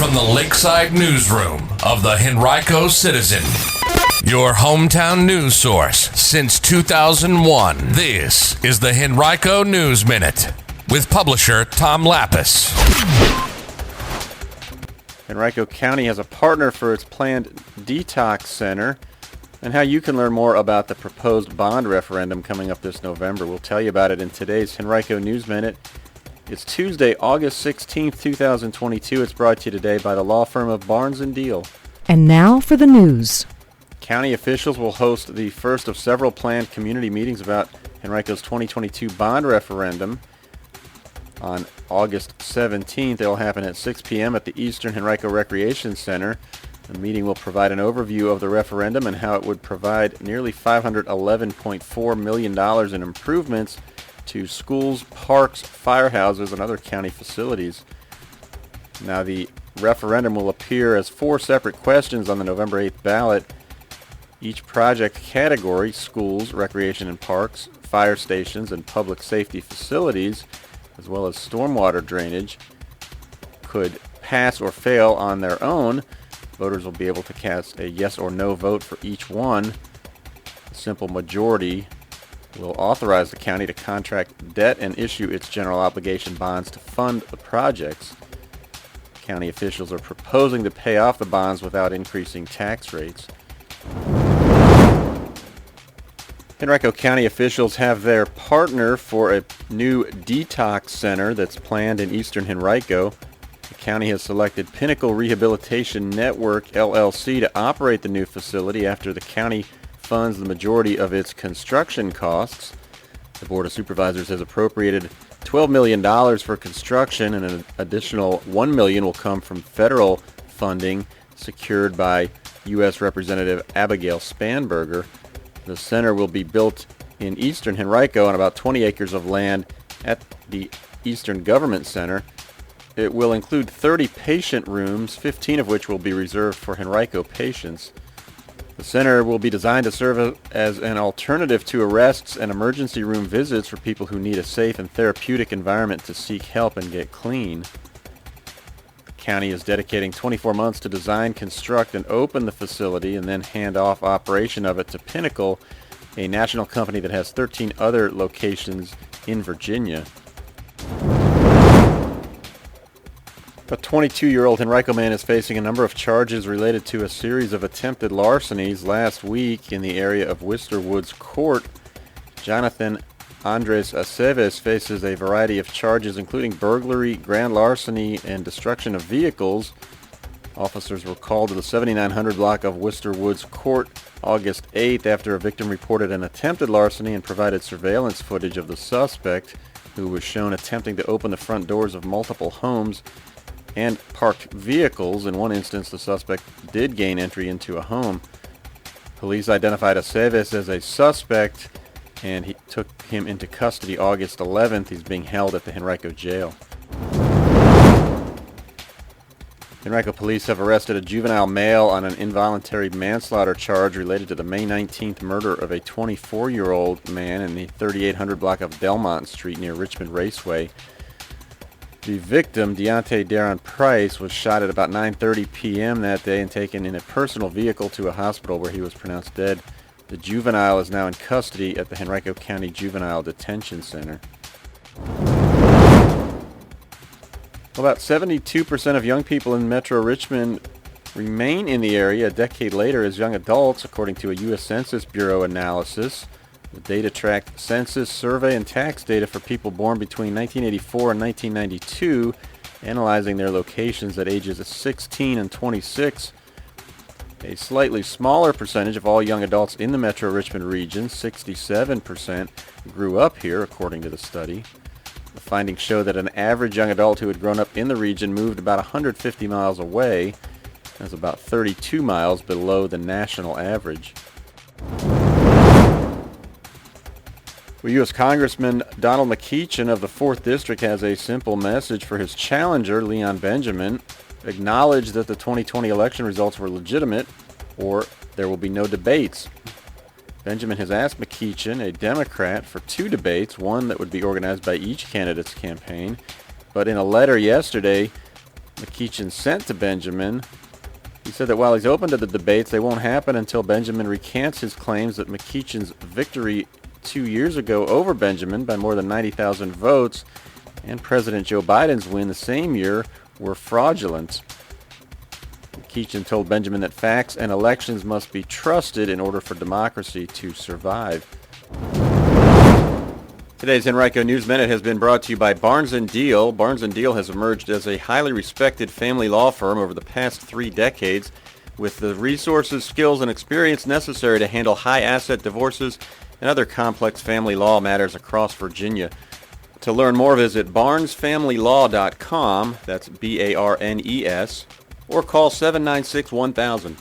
from the Lakeside Newsroom of the Henrico Citizen, your hometown news source since 2001. This is the Henrico News Minute with publisher Tom Lapis. Henrico County has a partner for its planned detox center, and how you can learn more about the proposed bond referendum coming up this November. We'll tell you about it in today's Henrico News Minute. It's Tuesday, August 16th, 2022. It's brought to you today by the law firm of Barnes & Deal. And now for the news. County officials will host the first of several planned community meetings about Henrico's 2022 bond referendum. On August 17th, it will happen at 6 p.m. at the Eastern Henrico Recreation Center. The meeting will provide an overview of the referendum and how it would provide nearly $511.4 million in improvements to schools, parks, firehouses, and other county facilities. Now, the referendum will appear as 4 separate questions on the November 8th ballot. Each project category, schools, recreation and parks, fire stations, and public safety facilities, as well as stormwater drainage, could pass or fail on their own. Voters will be able to cast a yes or no vote for each one. A simple majority will authorize the county to contract debt and issue its general obligation bonds to fund the projects. County officials are proposing to pay off the bonds without increasing tax rates. Henrico County officials have their partner for a new detox center that's planned in Eastern Henrico. The county has selected Pinnacle Rehabilitation Network, LLC, to operate the new facility after the county funds the majority of its construction costs. The Board of Supervisors has appropriated $12 million for construction, and an additional $1 million will come from federal funding secured by U.S. Representative Abigail Spanberger. The center will be built in Eastern Henrico on about 20 acres of land at the Eastern Government Center. It will include 30 patient rooms, 15 of which will be reserved for Henrico patients. The center will be designed to serve as an alternative to arrests and emergency room visits for people who need a safe and therapeutic environment to seek help and get clean. The county is dedicating 24 months to design, construct, and open the facility, and then hand off operation of it to Pinnacle, a national company that has 13 other locations in Virginia. A 22-year-old Henrico man is facing a number of charges related to a series of attempted larcenies last week in the area of Worcester Woods Court. Jonathan Andres Aceves faces a variety of charges, including burglary, grand larceny, and destruction of vehicles. Officers were called to the 7900 block of Worcester Woods Court August 8th after a victim reported an attempted larceny and provided surveillance footage of the suspect, who was shown attempting to open the front doors of multiple homes and parked vehicles. In one instance, the suspect did gain entry into a home. Police identified Aceves as a suspect, and he took him into custody August 11th. He's being held at the Henrico jail. Henrico Police have arrested a juvenile male on an involuntary manslaughter charge related to the May 19th murder of a 24-year-old man in the 3800 block of Belmont Street near Richmond Raceway. The victim, Deontay Darren Price, was shot at about 9:30 p.m. that day and taken in a personal vehicle to a hospital where he was pronounced dead. The juvenile is now in custody at the Henrico County Juvenile Detention Center. About 72% of young people in Metro Richmond remain in the area a decade later as young adults, according to a U.S. Census Bureau analysis. The data tracked census, survey, and tax data for people born between 1984 and 1992, analyzing their locations at ages 16 and 26. A slightly smaller percentage of all young adults in the Metro Richmond region, 67%, grew up here, according to the study. The findings show that an average young adult who had grown up in the region moved about 150 miles away. That's about 32 miles below the national average. Well, U.S. Congressman Donald McEachin of the 4th District has a simple message for his challenger, Leon Benjamin. Acknowledge that the 2020 election results were legitimate, or there will be no debates. Benjamin has asked McEachin, a Democrat, for 2 debates, one that would be organized by each candidate's campaign. But in a letter yesterday, McEachin sent to Benjamin. He said that while he's open to the debates, they won't happen until Benjamin recants his claims that McEachin's victory 2 years ago over Benjamin by more than 90,000 votes and President Joe Biden's win the same year were fraudulent. McEachin told Benjamin that facts and elections must be trusted in order for democracy to survive. Today's Henrico News Minute has been brought to you by Barnes & Deal. Barnes & Deal has emerged as a highly respected family law firm over the past 3 decades with the resources, skills, and experience necessary to handle high-asset divorces and other complex family law matters across Virginia. To learn more, visit barnesfamilylaw.com, that's B-A-R-N-E-S, or call 796-1000.